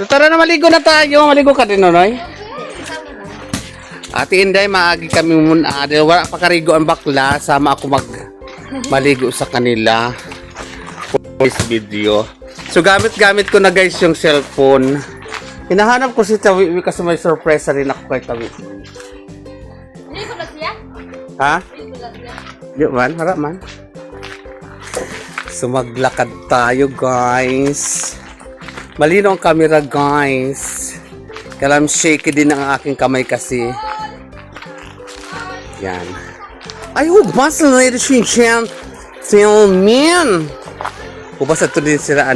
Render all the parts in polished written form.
Tara na, maligo na tayo. Maligo ka din, Nonoy. Ate Inday, maagi kami muna. Wala pa karigo ang bakla. Sama ako maligo sa kanila. For this video. So, gamit ko na guys yung cellphone. Hinahanap ko si Tawi kasi may surprise rin ako kay Tawi. Hindi ko lang siya. Ha? Hindi ko lang siya. Di man, harap man. So, maglakad tayo guys. Malino ang camera guys. Kailangan shaky din ang aking kamay kasi. Yan. Ay, hubas na ito siya. Filmin. Hubas na ito din sila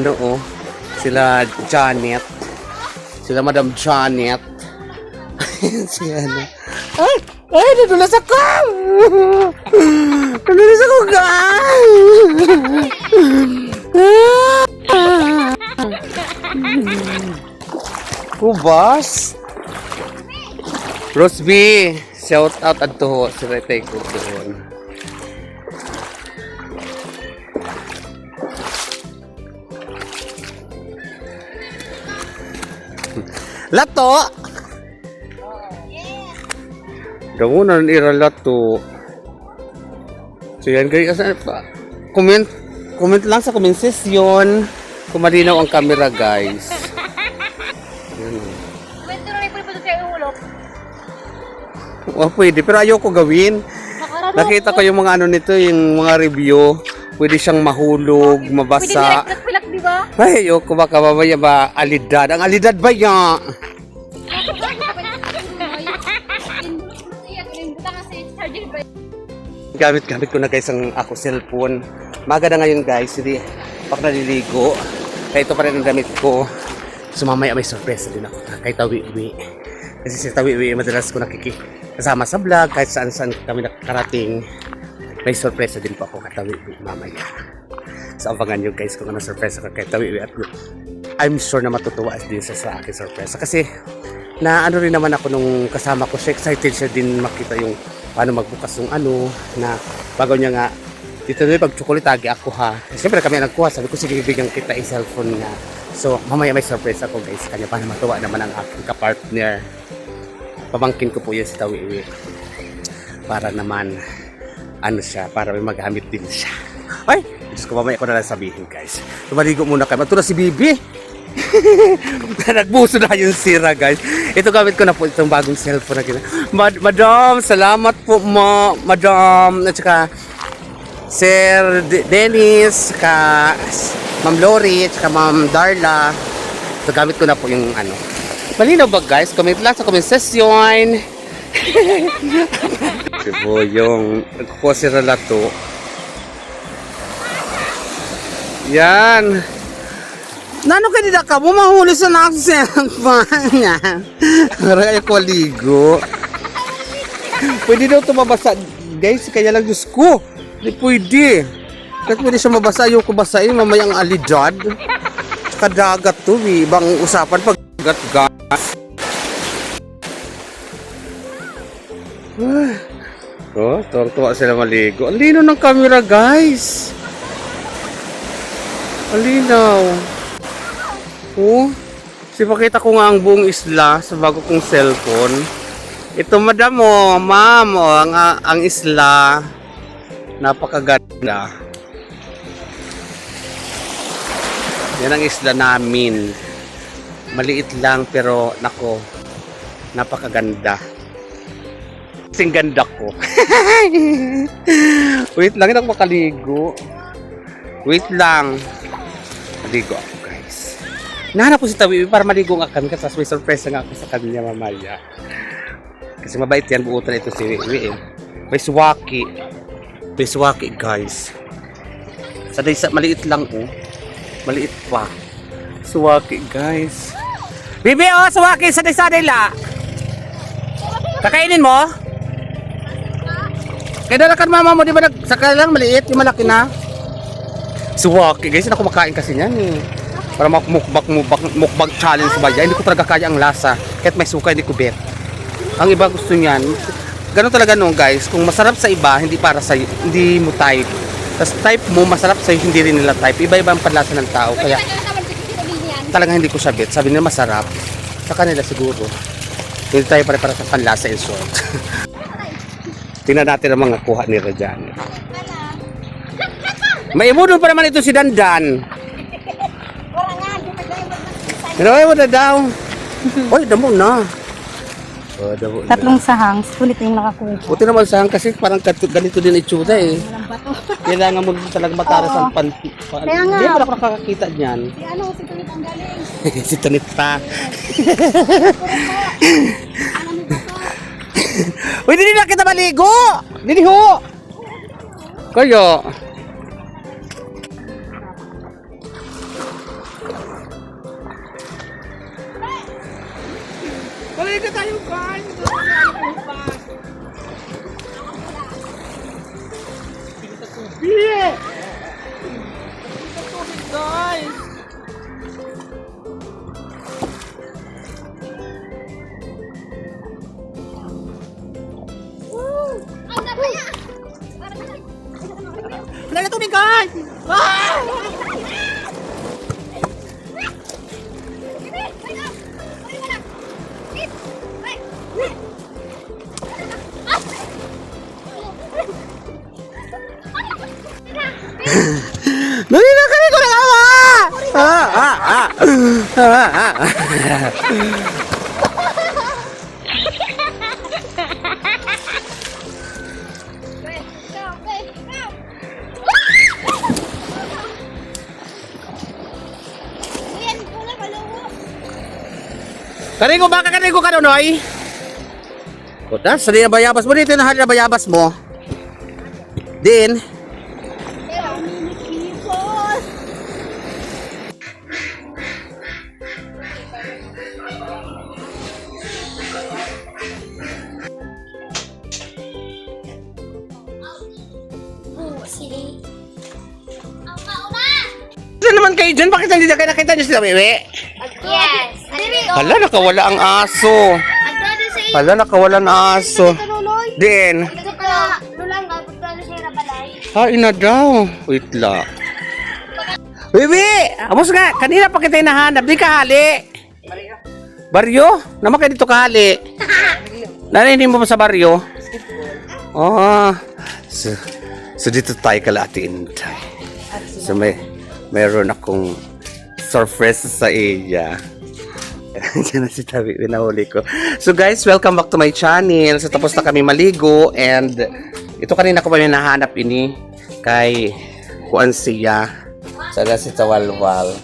sila Janet. Sila Madam Janet. Si ano. Ay, nadulas ako. Nadulas ako guys. Hubas. Rosby, shout out adto si Retay ko doon. Lato. Daw na ira lato. So yan guys, comment lang sa comment section kung malinaw ang camera guys. Oh, pwede, pero ayoko gawin. Nakita ko yung mga nito, yung mga review. Pwede siyang mahulog, mabasa. Pwede direct di ba? Ay, ayoko baka mamaya ba alidad. Ang alidad ba yan? Gamit ko na guys ang ako cellphone. Maga na ngayon guys, hindi pag naliligo. Kaya ito pa rin ang damit ko. So mamaya may surprise din ako kay Tawi-Wi. Kasi si Tawi-Wi madalas ko kasama sa vlog kahit saan kami nakarating. May surprise din po ako kay Tawi-Wi mamaya. So abangan nyo guys kung ano surprise ako kay Tawi-Wi at I'm sure na matutuwa din siya sa aking surprise. Kasi na rin naman ako nung kasama ko siya, excited siya din makita yung paano magbukas yung na bago niya nga dito na pag chocolate agi ako ha. Siyempre kami nagkuha, sabi ko sige bigyan kita yung cellphone nga. So mamaya may surprise ako guys kanya para matuwa naman ang aking kapartner. Pamangkin ko po yun si Tawi-Wi para naman siya, para may magamit din siya. Ay, Diyos ko, mamaya ko na lang sabihin guys. Tumaligo muna kayo. Matula si Bibi. Nagbuso na yung sira guys. Ito gamit ko na po itong bagong cellphone na Madam, salamat po Madam. At saka Sir Dennis, saka Ma'am Lori, at saka Ma'am Darla. Ito gamit ko na po yung Malinaw ba guys? Comment lang sa comment section. Si Boyong nagkukusira lato. Yan. Nano ka nila ka? Bumahuli sa cellphone niya. Maray ko ligo. Pwede daw ito mabasa. Guys, kaya lang Diyos ko. Hindi pwede. Kahit pwede siya mabasa. Ayoko basahin. Mamaya ang alidad. Tsaka dagat to. Ibang usapan pag dagat gas. Oh, tuwang-tuwa sila maligo. Ang lino ng camera guys. Ang linaw. Oh, sipakita ko nga ang buong isla sa bago kong cellphone. Ito madam ma'am ang isla. Napakaganda. Yan ang isla namin. Maliit lang pero nako, napakaganda. Kasing ganda ko. Wait lang, hindi ako makaligo. Wait lang. Maligo ako guys. Nahanap ko si Tawi para maligo nga kami kasi may surprise nga ako sa kanya mamaya. Kasi mabait yan, buutan ito si Wiwi. May suwaki. May suwaki guys. Maliit lang Maliit pa. Suwaki guys. Bibi suwaki saday-saday la. Kakainin mo? Kaya dalakan mama mo di ba nagsaka lang maliit, yung malaki na. Suwaki guys, ako makain kasi niyan para mukbang challenge ba yan. Hindi ko talaga kaya ang lasa. Kahit may suka hindi ko bet. Ang iba gusto niyan. Ganun talaga guys. Kung masarap sa iba, hindi para sa hindi mo type. Tapos type mo, masarap sa'yo, hindi rin nila type. Iba-iba ang panlasa ng tao. Kaya talaga hindi ko sabit. Sabi nila masarap. Sa kanila siguro. Hindi tayo pare-para sa panlasa in short. Tingnan natin ang mga kuha nila dyan. May imudo pa naman ito si Dandan. Pero ay mo na daw. Oy, damo na. Oh, damo na. Tatlong sahang, sulit yung nakakuha. Buti naman saan kasi parang ganito din itsura eh. Kailangan mo talagang mataras ang pan. Kaya nga. Hindi pa ako nakakakita niyan. Si ano, si Tunit ang galing. Si Tunit pa. Uy, hindi na kita maligo! Dili ho! Kayo. Maligo tayo, guys! Yeah! Guys! Wala na tubig, guys! Dali na kami ko ng awa! Karigo ba? Karigo ka doon, oy? Kuda, sali na bayabas mo dito na hali na bayabas mo. Din. Saan naman kayo dyan? Bakit hindi na kayo nakita niyo sila, Wewe? Yes. Hala, nakawala ang aso. Hala, nakawala ang aso. Din. Hain na daw. Wait lang. Wewe! Amos nga, kanina pa kita hinahanap. Di ka hali. Baryo? Naman kayo dito ka hali. Narinig mo ba sa baryo? Oh. So dito tayo kalatin. So mayroon akong surprise sa iya. Diyan na si Tabi, pinahuli ko. So guys, welcome back to my channel. So tapos na kami maligo and ito kanina ko pa nahanap ini kay kuan siya. Sana si Tawalwal.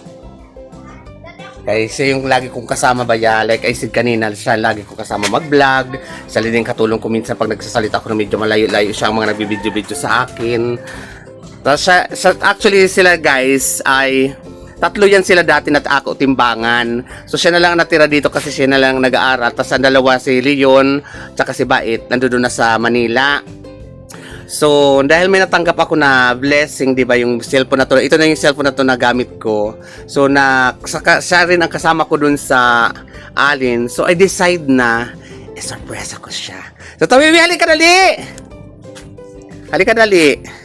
Kay siya yung lagi kong kasama ba like I said kanina, siya lagi kong kasama mag-vlog. Siya din katulong ko minsan pag nagsasalita ako na medyo malayo-layo siya ang mga nagbibideo-video sa akin. Tapos actually sila guys ay tatlo yan sila dati na ako timbangan. So siya na lang natira dito kasi siya na lang nag-aaral. Tapos ang dalawa si Leon tsaka si Bait nandoon na sa Manila. So dahil may natanggap ako na blessing, di ba, yung cellphone na to. Ito na yung cellphone na to na gamit ko. So siya rin ang kasama ko dun sa Alin. So I decide na surprise ako siya. So Tawiwi, halika dali! Halika dali!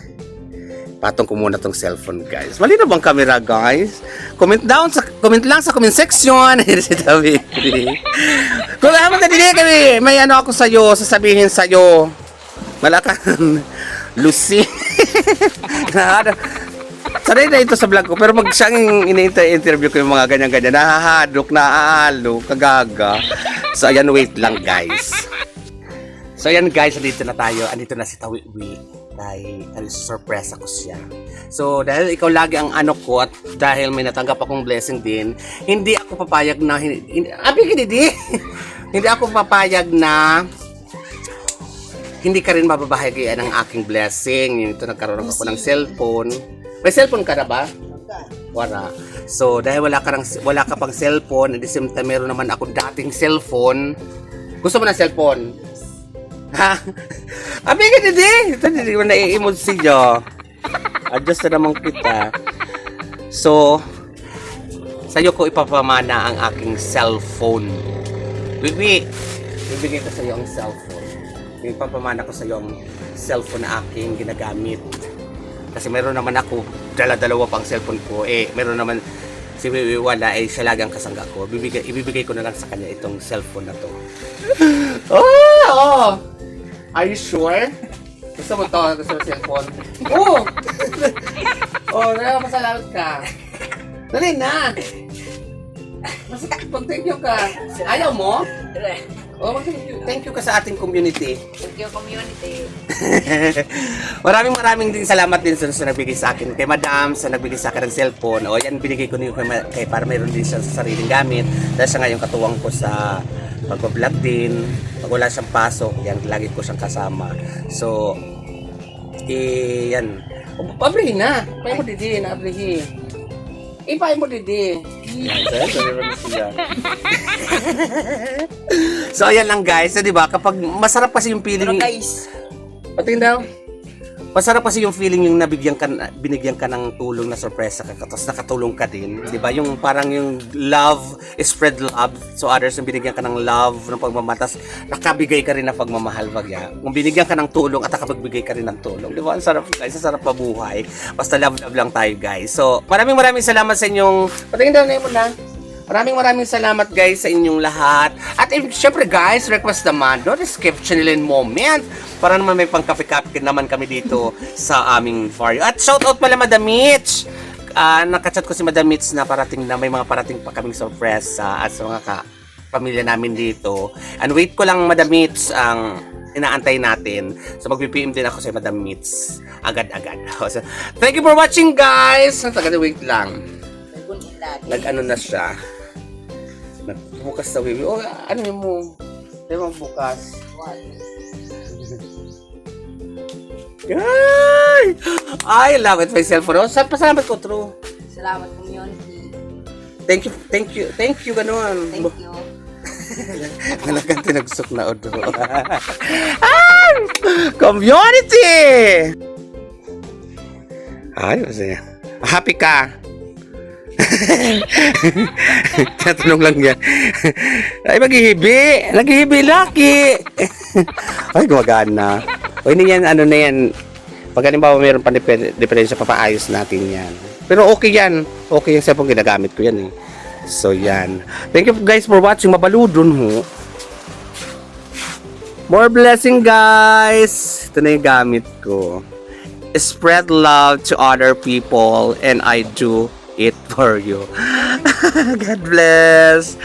Patong ko muna tong cellphone, guys. Mali na bang camera, guys? Comment lang sa comment section. Kung alam mo na dili kami, may ano ako sa'yo, sasabihin sa'yo. Malakan. Lucy. Sanay na ito sa vlog ko, pero siyang ini-interview ko yung mga ganyan-ganyan. Nahahadok, naaalo, kagaga. So, ayan, wait lang, guys. So, ayan, guys, andito na tayo. Andito na si Tawiwi. Dahil surprise ako siya. So dahil ikaw lagi ang ano ko at dahil may natanggap akong blessing din, hindi ako papayag na hindi ako papayag na hindi ka rin mababahagian ng aking blessing. Ito nagkaroon ako ng cellphone. May cellphone ka na ba? Wala. So dahil wala ka pang cellphone, at the same time meron naman ako dating cellphone. Gusto mo ng cellphone? Ha? Abi ka didi! Ito hindi mo na-i-emote siya. Adjust na naman kita. So, sa'yo ko ipapamana ang aking cellphone. Bibi, bibigay ko sa'yo ang cellphone. Ipapamana ko sa'yo ang cellphone na aking ginagamit. Kasi meron naman ako dala-dalawa pang cellphone ko. Meron naman si Wiwi wala, ay siya lagi ang kasangga ko. Ibibigay ko na lang sa kanya itong cellphone na to. Oh! Are you sure? Gusto mo to? Gusto mo cellphone? Oh! Oh, masalamat ka. Dali na! Mas thank you ka. Ayaw mo? Oh, thank you ka sa ating community. Thank you, community. Maraming din salamat din sa nagbigay sa akin. Kay Madam, sa nagbigay sa akin ng cellphone. O yan, binigay ko niyo kay para mayroon din siya sa sariling gamit. Dahil siya ngayon katuwang ko sa pag-vlog din. Pag wala siyang pasok, yan, lagi ko siyang kasama. So, yan. Pabrihin na. Pay mo didi, naabrihin. Ipay mo didi. Yan, siya. So, ayan lang guys. So, di ba? Kapag masarap kasi yung feeling... Pero guys, patingin daw. Masarap kasi yung feeling yung binigyan ka ng tulong na sorpresa ka, tapos nakatulong ka din, di ba? Yung parang yung love, spread love, so others yung binigyan ka ng love, ng pagmamatas, nakabigay ka rin ng pagmamahal, bagya. Kung binigyan ka ng tulong at nakapagbigay ka rin ng tulong, di ba? Ang sarap guys, ang sarap mabuhay. Basta love lang tayo guys. So, maraming salamat sa inyong, patingin daw na mo na. Maraming salamat guys sa inyong lahat. At syempre guys, request naman, don't skip Channeline Moment para naman may pangkape-kape naman kami dito sa aming barrio. At shoutout pala Madam Mitch. Nakachat ko si Madam Mitch na may mga parating pa kaming sorpresa at sa mga pamilya namin dito. And wait ko lang Madam Mitch ang inaantay natin. So mag-PM din ako sa Madam Mitch agad-agad. So, thank you for watching guys. Wait lang. Nag-ano na siya. Nagbukas na Wiwi. Oh, ano yun mo? Di ba bukas? Ay! I love it, my cellphone. Oh, pasalamat ko, true. salamat, community. Thank you, ganun. Thank you. Talagang tinagsok na odo. Ay! Community! Ay, masaya. Happy ka? Tatanong lang yan. Ay, naghihibi laki. Ay, gumagana. O, hindi yan, ano na yan. Pag halimbawa mayroon pa diferensya, papaayos natin yan. Pero okay yan. Okay yung cellphone, ginagamit ko yan eh. So, yan. Thank you guys for watching. Mabaludon ho. More blessing guys. Ito na yung gamit ko. Spread love to other people and I do it for you. God bless.